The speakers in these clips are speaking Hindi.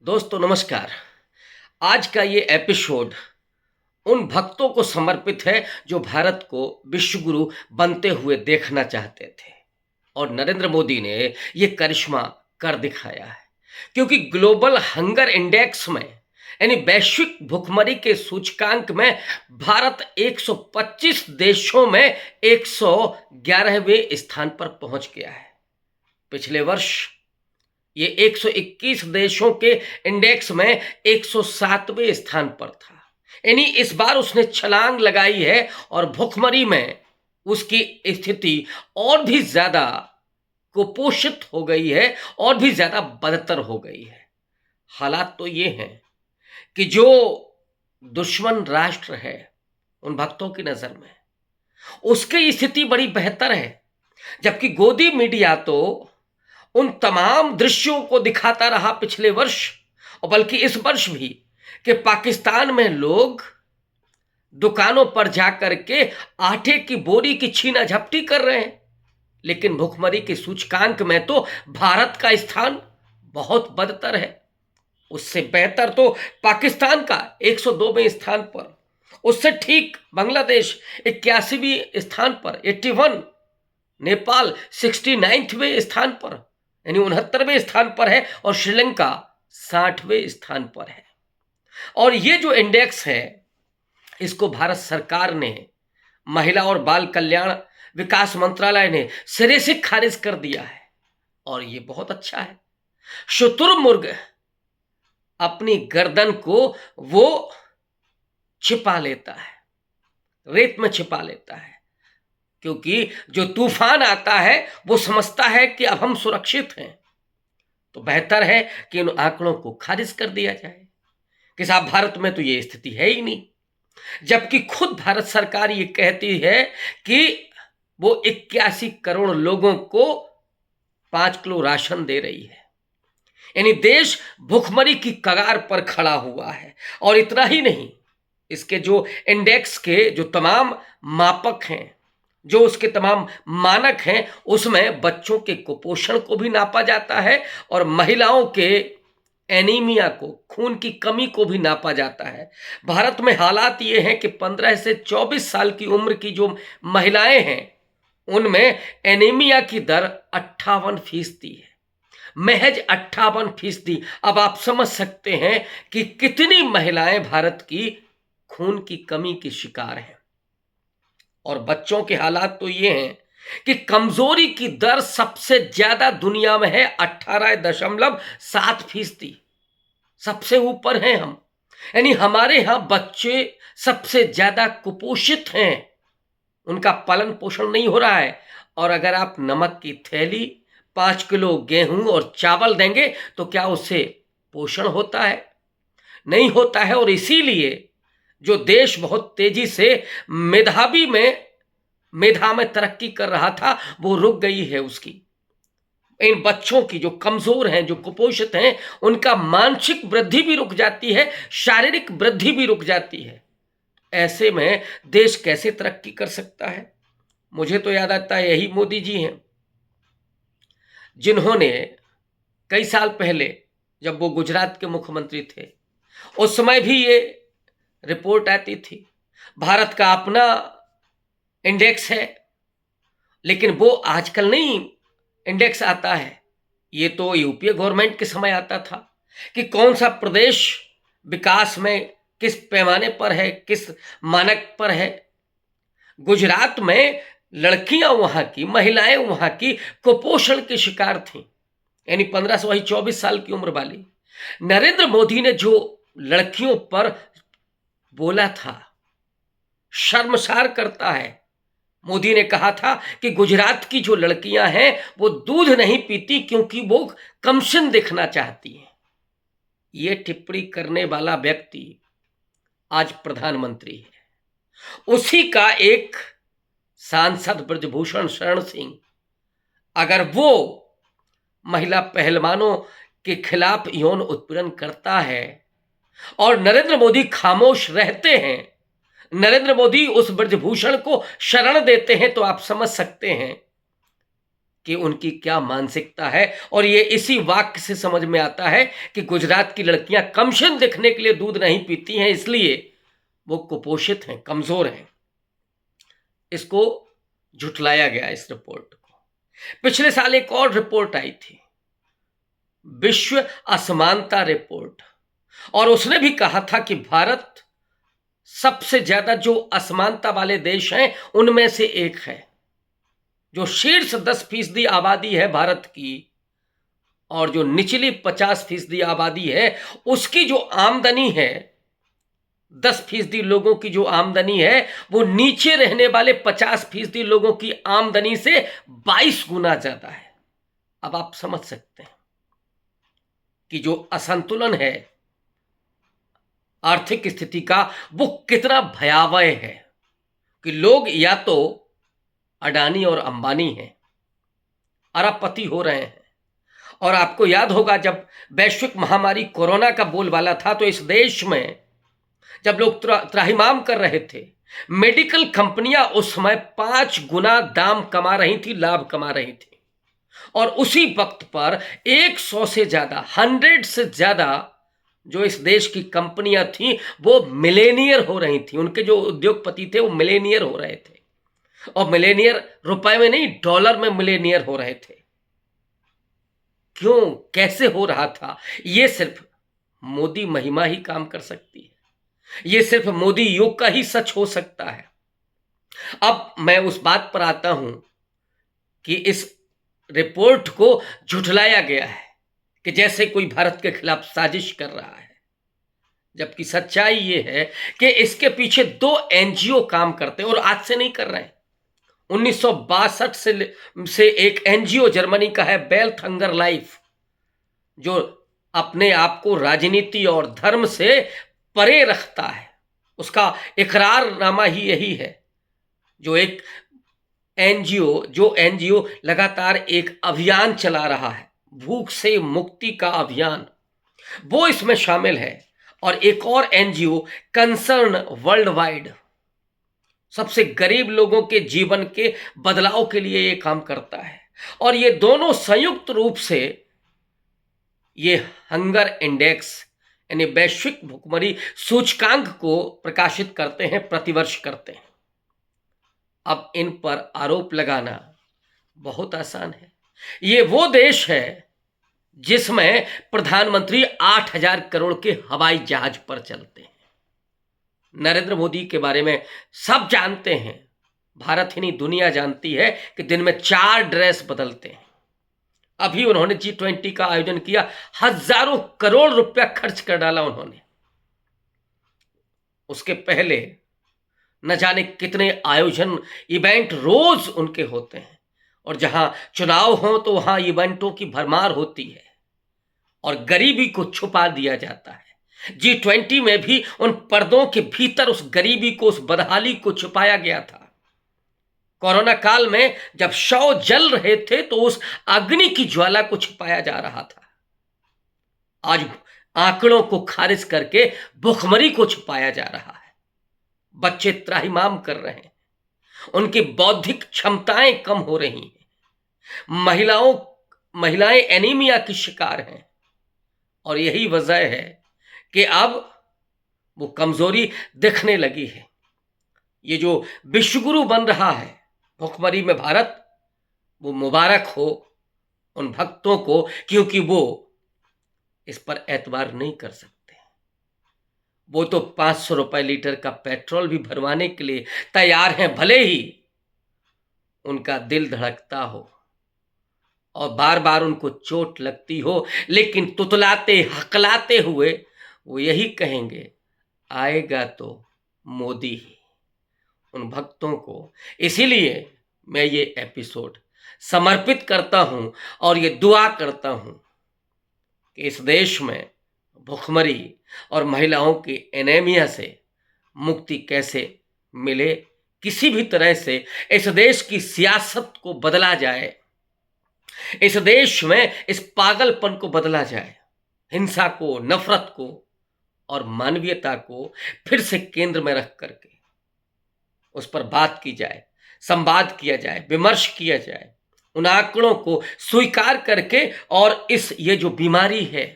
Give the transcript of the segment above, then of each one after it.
दोस्तों नमस्कार। आज का ये एपिसोड उन भक्तों को समर्पित है जो भारत को विश्व गुरु बनते हुए देखना चाहते थे और नरेंद्र मोदी ने ये करिश्मा कर दिखाया है। क्योंकि ग्लोबल हंगर इंडेक्स में यानी वैश्विक भुखमरी के सूचकांक में भारत 125 देशों में 111वें स्थान पर पहुंच गया है। पिछले वर्ष ये 121 देशों के इंडेक्स में 107वें स्थान पर था। यानी इस बार उसने छलांग लगाई है और भुखमरी में उसकी स्थिति और भी ज्यादा कुपोषित हो गई है और भी ज्यादा बदतर हो गई है। हालात तो ये हैं कि जो दुश्मन राष्ट्र है उन भक्तों की नजर में उसकी स्थिति बड़ी बेहतर है, जबकि गोदी मीडिया तो उन तमाम दृश्यों को दिखाता रहा पिछले वर्ष और बल्कि इस वर्ष भी कि पाकिस्तान में लोग दुकानों पर जाकर के आटे की बोरी की छीना झपटी कर रहे हैं। लेकिन भुखमरी के सूचकांक में तो भारत का स्थान बहुत बदतर है। उससे बेहतर तो पाकिस्तान का 102वें स्थान पर, उससे ठीक बांग्लादेश 81वें स्थान पर 81, नेपाल 69वें स्थान पर यानी 69वें स्थान पर है और श्रीलंका 60वें स्थान पर है। और ये जो इंडेक्स है इसको भारत सरकार ने, महिला और बाल कल्याण विकास मंत्रालय ने सिरे से खारिज कर दिया है और ये बहुत अच्छा है। शुतुरमुर्ग अपनी गर्दन को वो छिपा लेता है, रेत में छिपा लेता है, क्योंकि जो तूफान आता है वो समझता है कि अब हम सुरक्षित हैं। तो बेहतर है कि इन आंकड़ों को खारिज कर दिया जाए कि साहब भारत में तो ये स्थिति है ही नहीं। जबकि खुद भारत सरकार ये कहती है कि वो 81 करोड़ लोगों को 5 किलो राशन दे रही है। यानी देश भुखमरी की कगार पर खड़ा हुआ है। और इतना ही नहीं, इसके जो इंडेक्स के जो तमाम मापक हैं, जो उसके तमाम मानक हैं, उसमें बच्चों के कुपोषण को भी नापा जाता है और महिलाओं के एनीमिया को, खून की कमी को भी नापा जाता है। भारत में हालात ये हैं कि 15 से 24 साल की उम्र की जो महिलाएं हैं उनमें एनीमिया की दर 58% है, महज 58%। अब आप समझ सकते हैं कि कितनी महिलाएं भारत की खून की कमी की शिकार हैं। और बच्चों के हालात तो ये हैं कि कमजोरी की दर सबसे ज्यादा दुनिया में है, 18.7%। सबसे ऊपर हैं हम। यानी हमारे यहां बच्चे सबसे ज्यादा कुपोषित हैं, उनका पालन पोषण नहीं हो रहा है। और अगर आप नमक की थैली, 5 किलो गेहूं और चावल देंगे तो क्या उससे पोषण होता है? नहीं होता है। और इसीलिए जो देश बहुत तेजी से मेधा में तरक्की कर रहा था वो रुक गई है उसकी। इन बच्चों की जो कमजोर हैं, जो कुपोषित हैं, उनका मानसिक वृद्धि भी रुक जाती है, शारीरिक वृद्धि भी रुक जाती है। ऐसे में देश कैसे तरक्की कर सकता है? मुझे तो याद आता है यही मोदी जी हैं जिन्होंने कई साल पहले, जब वो गुजरात के मुख्यमंत्री थे, उस समय भी ये रिपोर्ट आती थी, भारत का अपना इंडेक्स है, लेकिन वो आजकल नहीं इंडेक्स आता है। ये तो यूपीए गवर्नमेंट के समय आता था कि कौन सा प्रदेश विकास में किस पैमाने पर है, किस मानक पर है। गुजरात में लड़कियां वहां की, महिलाएं वहां की कुपोषण की शिकार थीं, यानी 15 से वही 24 साल की उम्र वाली। नरेंद्र मोदी ने जो लड़कियों पर बोला था, शर्मसार करता है। मोदी ने कहा था कि गुजरात की जो लड़कियां हैं वो दूध नहीं पीती क्योंकि वो कमसिन दिखना चाहती हैं। ये टिप्पणी करने वाला व्यक्ति आज प्रधानमंत्री है। उसी का एक सांसद ब्रजभूषण शरण सिंह, अगर वो महिला पहलवानों के खिलाफ यौन उत्पीड़न करता है और नरेंद्र मोदी खामोश रहते हैं, नरेंद्र मोदी उस ब्रजभूषण को शरण देते हैं, तो आप समझ सकते हैं कि उनकी क्या मानसिकता है। और ये इसी वाक्य से समझ में आता है कि गुजरात की लड़कियां कमशन दिखने के लिए दूध नहीं पीती हैं, इसलिए वो कुपोषित हैं, कमजोर हैं। इसको झुठलाया गया इस रिपोर्ट को। पिछले साल एक और रिपोर्ट आई थी, विश्व असमानता रिपोर्ट, और उसने भी कहा था कि भारत सबसे ज्यादा जो असमानता वाले देश हैं उनमें से एक है। जो शीर्ष 10% आबादी है भारत की और जो निचली 50% आबादी है, उसकी जो आमदनी है, 10% लोगों की जो आमदनी है, वो नीचे रहने वाले 50% लोगों की आमदनी से 22 गुना ज्यादा है। अब आप समझ सकते हैं कि जो असंतुलन है आर्थिक स्थिति का, वो कितना भयावह है कि लोग या तो अडानी और अंबानी हैं, अरबपति हो रहे हैं। और आपको याद होगा जब वैश्विक महामारी कोरोना का बोलबाला था, तो इस देश में जब लोग त्राहिमाम कर रहे थे, मेडिकल कंपनियां उस समय 5 गुना दाम कमा रही थी, लाभ कमा रही थी। और उसी वक्त पर 100 से ज्यादा, 100 से ज्यादा जो इस देश की कंपनियां थी, वो मिलेनियर हो रही थी। उनके जो उद्योगपति थे वो मिलेनियर हो रहे थे, और मिलेनियर रुपए में नहीं, डॉलर में मिलेनियर हो रहे थे। क्यों, कैसे हो रहा था? ये सिर्फ मोदी महिमा ही काम कर सकती है, ये सिर्फ मोदी युग का ही सच हो सकता है। अब मैं उस बात पर आता हूं कि इस रिपोर्ट को झुठलाया गया है कि जैसे कोई भारत के खिलाफ साजिश कर रहा है, जबकि सच्चाई ये है कि इसके पीछे 2 एनजीओ काम करते हैं, और आज से नहीं कर रहे हैं। 1962 से एक एनजीओ जर्मनी का है, बेल्थ हंगर लाइफ, जो अपने आप को राजनीति और धर्म से परे रखता है। उसका इकरारनामा ही यही है। जो एनजीओ लगातार एक अभियान चला रहा है, भूख से मुक्ति का अभियान, वो इसमें शामिल है। और एक और एनजीओ कंसर्न वर्ल्ड वाइड, सबसे गरीब लोगों के जीवन के बदलाव के लिए ये काम करता है। और ये दोनों संयुक्त रूप से ये हंगर इंडेक्स यानी वैश्विक भुखमरी सूचकांक को प्रकाशित करते हैं, प्रतिवर्ष करते हैं। अब इन पर आरोप लगाना बहुत आसान है। ये वो देश है जिसमें प्रधानमंत्री 8,000 करोड़ के हवाई जहाज पर चलते हैं। नरेंद्र मोदी के बारे में सब जानते हैं, भारत ही नहीं दुनिया जानती है कि दिन में 4 ड्रेस बदलते हैं। अभी उन्होंने G20 का आयोजन किया, हजारों करोड़ रुपया खर्च कर डाला उन्होंने। उसके पहले न जाने कितने आयोजन, इवेंट रोज उनके होते हैं, और जहां चुनाव हो तो वहां इवेंटों की भरमार होती है और गरीबी को छुपा दिया जाता है। G20 में भी उन पर्दों के भीतर उस गरीबी को, उस बदहाली को छुपाया गया था। कोरोना काल में जब शव जल रहे थे तो उस अग्नि की ज्वाला को छुपाया जा रहा था। आज आंकड़ों को खारिज करके भुखमरी को छुपाया जा रहा है। बच्चे त्राहिमाम कर रहे हैं, उनकी बौद्धिक क्षमताएं कम हो रही हैं, महिलाएं एनीमिया की शिकार हैं। और यही वजह है कि अब वो कमजोरी दिखने लगी है। ये जो विश्वगुरु बन रहा है भुखमरी में भारत, वो मुबारक हो उन भक्तों को, क्योंकि वो इस पर एतबार नहीं कर सकते। वो तो 500 रुपए लीटर का पेट्रोल भी भरवाने के लिए तैयार हैं, भले ही उनका दिल धड़कता हो और बार बार उनको चोट लगती हो, लेकिन तुतलाते हकलाते हुए वो यही कहेंगे, आएगा तो मोदी ही। उन भक्तों को इसीलिए मैं ये एपिसोड समर्पित करता हूं और ये दुआ करता हूं कि इस देश में भुखमरी और महिलाओं की एनीमिया से मुक्ति कैसे मिले। किसी भी तरह से इस देश की सियासत को बदला जाए, इस देश में इस पागलपन को बदला जाए, हिंसा को, नफरत को और मानवीयता को फिर से केंद्र में रख करके उस पर बात की जाए, संवाद किया जाए, विमर्श किया जाए, उन आंकड़ों को स्वीकार करके और इस ये जो बीमारी है,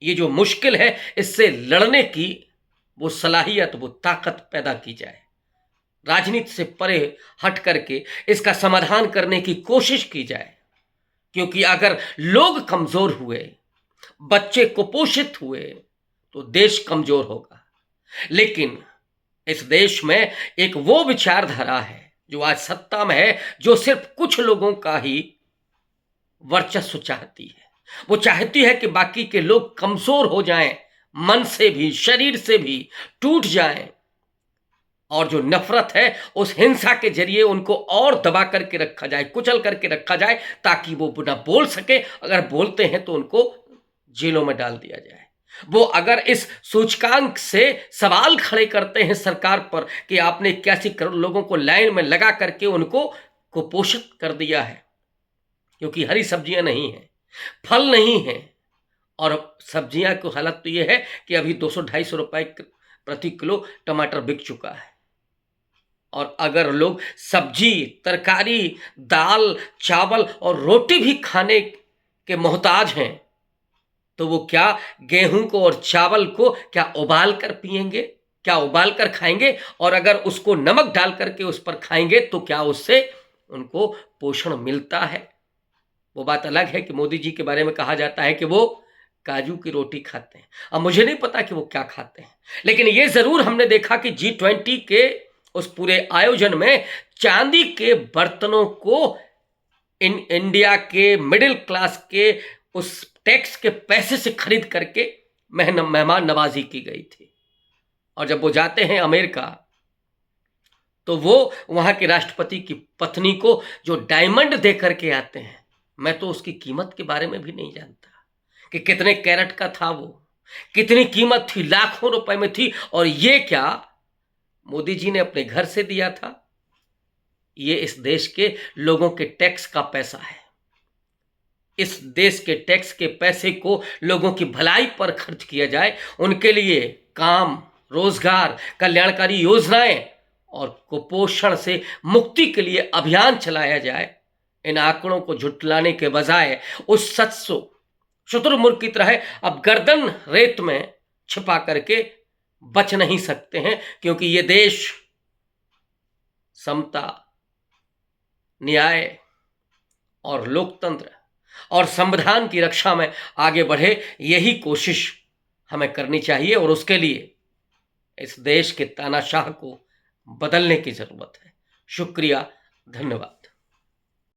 ये जो मुश्किल है, इससे लड़ने की वो सलाहियत, वो ताकत पैदा की जाए। राजनीति से परे हट करके इसका समाधान करने की कोशिश की जाए, क्योंकि अगर लोग कमजोर हुए, बच्चे कुपोषित हुए, तो देश कमजोर होगा। लेकिन इस देश में एक वो विचारधारा है जो आज सत्ता में है, जो सिर्फ कुछ लोगों का ही वर्चस्व चाहती है। वो चाहती है कि बाकी के लोग कमजोर हो जाएं, मन से भी शरीर से भी टूट जाएं, और जो नफरत है उस हिंसा के जरिए उनको और दबा करके रखा जाए, कुचल करके रखा जाए, ताकि वो ना बोल सके। अगर बोलते हैं तो उनको जेलों में डाल दिया जाए। वो अगर इस सूचकांक से सवाल खड़े करते हैं सरकार पर कि आपने 81 करोड़ लोगों को लाइन में लगा करके उनको कुपोषित कर दिया है, क्योंकि हरी सब्जियां नहीं हैं, फल नहीं है, और सब्जियां की हालत तो ये है कि अभी 200-250 रुपए प्रति किलो टमाटर बिक चुका है। और अगर लोग सब्जी, तरकारी, दाल, चावल और रोटी भी खाने के मोहताज हैं, तो वो क्या गेहूं को और चावल को क्या उबाल कर पिएंगे, क्या उबाल कर खाएंगे? और अगर उसको नमक डाल करके उस पर खाएंगे तो क्या उससे उनको पोषण मिलता है? वो बात अलग है कि मोदी जी के बारे में कहा जाता है कि वो काजू की रोटी खाते हैं। अब मुझे नहीं पता कि वो क्या खाते हैं, लेकिन ये जरूर हमने देखा कि G20 के उस पूरे आयोजन में चांदी के बर्तनों को इंडिया के मिडिल क्लास के उस टैक्स के पैसे से खरीद करके मेहमान नवाजी की गई थी। और जब वो जाते हैं अमेरिका, तो वो वहां के राष्ट्रपति की पत्नी को जो डायमंड दे करके आते हैं, मैं तो उसकी कीमत के बारे में भी नहीं जानता कि कितने कैरेट का था, वो कितनी कीमत थी, लाखों रुपए में थी। और ये क्या मोदी जी ने अपने घर से दिया था? ये इस देश के लोगों के टैक्स का पैसा है। इस देश के टैक्स के पैसे को लोगों की भलाई पर खर्च किया जाए, उनके लिए काम, रोजगार, कल्याणकारी योजनाएं और कुपोषण से मुक्ति के लिए अभियान चलाया जाए। इन आंकड़ों को झुटलाने के बजाय उस सच को शुतुरमुर्ग की तरह अब गर्दन रेत में छिपा करके बच नहीं सकते हैं, क्योंकि ये देश समता, न्याय और लोकतंत्र और संविधान की रक्षा में आगे बढ़े, यही कोशिश हमें करनी चाहिए। और उसके लिए इस देश के तानाशाह को बदलने की जरूरत है। शुक्रिया, धन्यवाद।